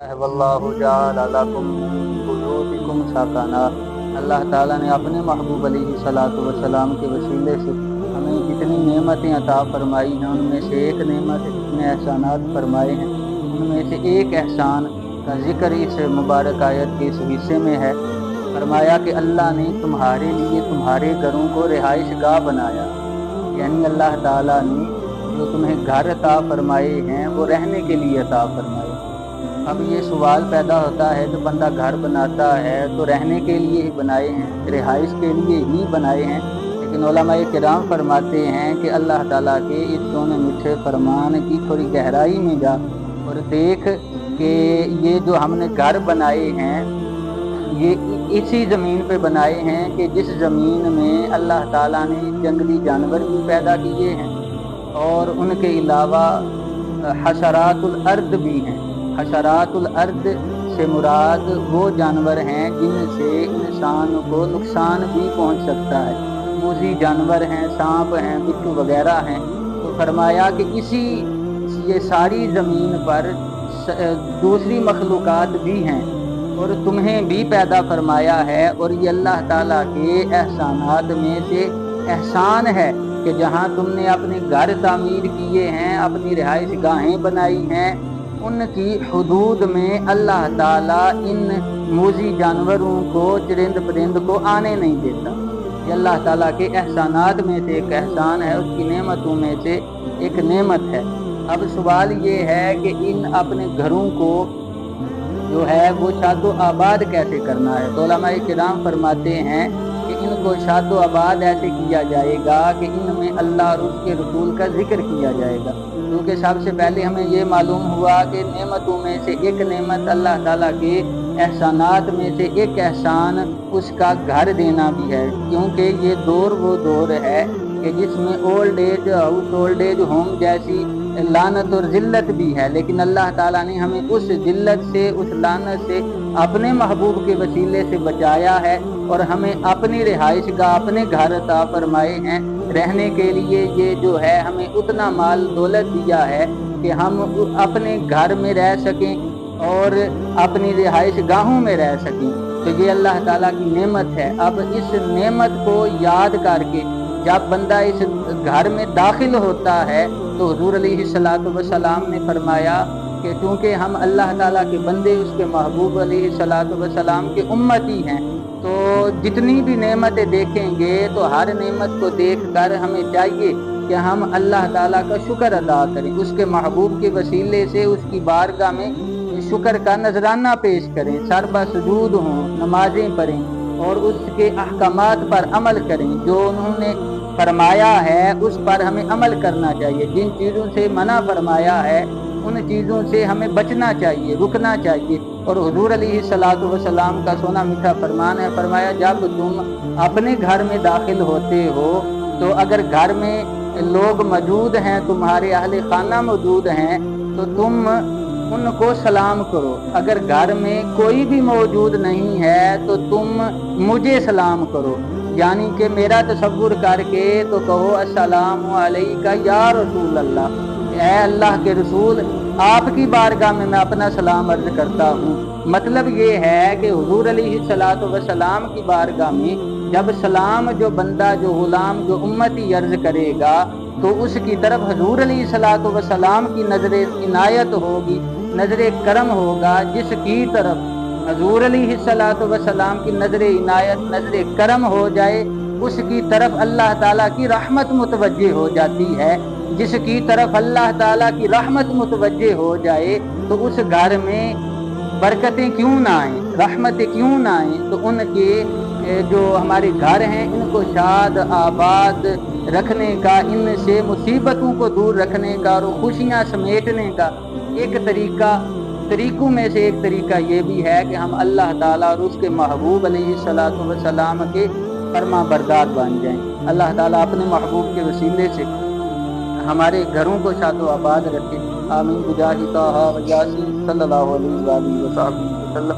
واللہ جعل لکم من بیوتکم سکنا۔ اللہ تعالیٰ نے اپنے محبوب علیہ الصلوۃ والسلام کے وسیلے سے ہمیں جتنی نعمتیں عطا فرمائی ہیں ان میں سے ایک نعمت، جتنے احسانات فرمائے ہیں ان میں سے ایک احسان کا ذکر اس مبارک آیت کے اس حصے میں ہے۔ فرمایا کہ اللہ نے تمہارے لیے تمہارے گھروں کو رہائش گاہ بنایا، یعنی اللہ تعالیٰ نے جو تمہیں گھر عطا فرمائے ہیں وہ رہنے کے لیے عطا فرمائے۔ اب یہ سوال پیدا ہوتا ہے کہ بندہ گھر بناتا ہے تو رہنے کے لیے ہی بنائے ہیں، رہائش کے لیے ہی بنائے ہیں، لیکن علماء کرام فرماتے ہیں کہ اللہ تعالیٰ کے اس سونے میٹھے فرمان کی تھوڑی گہرائی میں جا اور دیکھ کہ یہ جو ہم نے گھر بنائے ہیں یہ اسی زمین پہ بنائے ہیں کہ جس زمین میں اللہ تعالیٰ نے جنگلی جانور بھی پیدا کیے ہیں اور ان کے علاوہ حشرات الارض بھی ہیں۔ حشرات الارض سے مراد وہ جانور ہیں جن سے انسان کو نقصان بھی پہنچ سکتا ہے، موذی جانور ہیں، سانپ ہیں، بچھو وغیرہ ہیں۔ تو فرمایا کہ یہ ساری زمین پر دوسری مخلوقات بھی ہیں اور تمہیں بھی پیدا فرمایا ہے، اور یہ اللہ تعالیٰ کے احسانات میں سے احسان ہے کہ جہاں تم نے اپنے گھر تعمیر کیے ہیں، اپنی رہائش گاہیں بنائی ہیں، ان کی حدود میں اللہ تعالیٰ ان موذی جانوروں کو، چرند پرند کو آنے نہیں دیتا۔ یہ اللہ تعالیٰ کے احسانات میں سے ایک احسان ہے، اس کی نعمتوں میں سے ایک نعمت ہے۔ اب سوال یہ ہے کہ ان اپنے گھروں کو جو ہے وہ شاد و آباد کیسے کرنا ہے؟ تو علماء کرام فرماتے ہیں کہ ان کو شاد و آباد ایسے کیا جائے گا کہ ان میں اللہ اور اس کے رسول کا ذکر کیا جائے گا، کیونکہ سب سے پہلے ہمیں یہ معلوم ہوا کہ نعمتوں میں سے ایک نعمت، اللہ تعالیٰ کے احسانات میں سے ایک احسان اس کا گھر دینا بھی ہے، کیونکہ یہ دور وہ دور ہے کہ جس میں اولڈ ایج ہوم جیسی لعنت اور ذلت بھی ہے، لیکن اللہ تعالیٰ نے ہمیں اس ذلت سے، اس لعنت سے اپنے محبوب کے وسیلے سے بچایا ہے اور ہمیں اپنی رہائش گاہ، اپنے گھر عطا فرمائے ہیں رہنے کے لیے۔ یہ جو ہے ہمیں اتنا مال دولت دیا ہے کہ ہم اپنے گھر میں رہ سکیں اور اپنی رہائش گاہوں میں رہ سکیں، تو یہ اللہ تعالیٰ کی نعمت ہے۔ اب اس نعمت کو یاد کر کے جب بندہ اس گھر میں داخل ہوتا ہے تو حضور علیہ الصلوۃ والسلام نے فرمایا کہ چونکہ ہم اللہ تعالیٰ کے بندے، اس کے محبوب علیہ الصلوۃ والسلام کے امتی ہیں، تو جتنی بھی نعمتیں دیکھیں گے تو ہر نعمت کو دیکھ کر ہمیں چاہیے کہ ہم اللہ تعالیٰ کا شکر ادا کریں، اس کے محبوب کے وسیلے سے اس کی بارگاہ میں شکر کا نذرانہ پیش کریں، سر بسجود ہوں، نمازیں پڑھیں اور اس کے احکامات پر عمل کریں۔ جو انہوں نے فرمایا ہے اس پر ہمیں عمل کرنا چاہیے، جن چیزوں سے منع فرمایا ہے ان چیزوں سے ہمیں بچنا چاہیے، رکنا چاہیے۔ اور حضور علیہ الصلوۃ والسلام کا سونا میٹھا فرمان ہے، فرمایا جب تم اپنے گھر میں داخل ہوتے ہو تو اگر گھر میں لوگ موجود ہیں، تمہارے اہل خانہ موجود ہیں، تو تم ان کو سلام کرو۔ اگر گھر میں کوئی بھی موجود نہیں ہے تو تم مجھے سلام کرو، یعنی کہ میرا تصور کر کے تو کہو السلام علیکہ یا رسول اللہ، اے اللہ کے رسول، آپ کی بارگاہ میں اپنا سلام عرض کرتا ہوں۔ مطلب یہ ہے کہ حضور علیہ الصلوۃ والسلام کی بارگاہ میں جب سلام جو بندہ، جو غلام، جو امتی عرض کرے گا تو اس کی طرف حضور علیہ الصلوۃ والسلام کی نظر عنایت ہوگی، نظر کرم ہوگا، جس کی طرف حضور علیہ الصلوۃ والسلام کی نظر عنایت، نظر کرم ہو جائے، اس کی طرف اللہ تعالیٰ کی رحمت متوجہ ہو جاتی ہے۔ جس کی طرف اللہ تعالیٰ کی رحمت متوجہ ہو جائے تو اس گھر میں برکتیں کیوں نہ آئیں، رحمتیں کیوں نہ آئیں۔ تو ان کے جو ہمارے گھر ہیں ان کو شاد آباد رکھنے کا، ان سے مصیبتوں کو دور رکھنے کا اور خوشیاں سمیٹنے کا ایک طریقوں میں سے ایک طریقہ یہ بھی ہے کہ ہم اللہ تعالیٰ اور اس کے محبوب علیہ الصلوۃ والسلام کے فرما بردار بن جائیں۔ اللہ تعالیٰ اپنے محبوب کے وسیلے سے ہمارے گھروں کو شاد و آباد رکھے، آمین بجاہ طٰہٰ و یاسین صلی اللہ علیہ وآلہ وسلم۔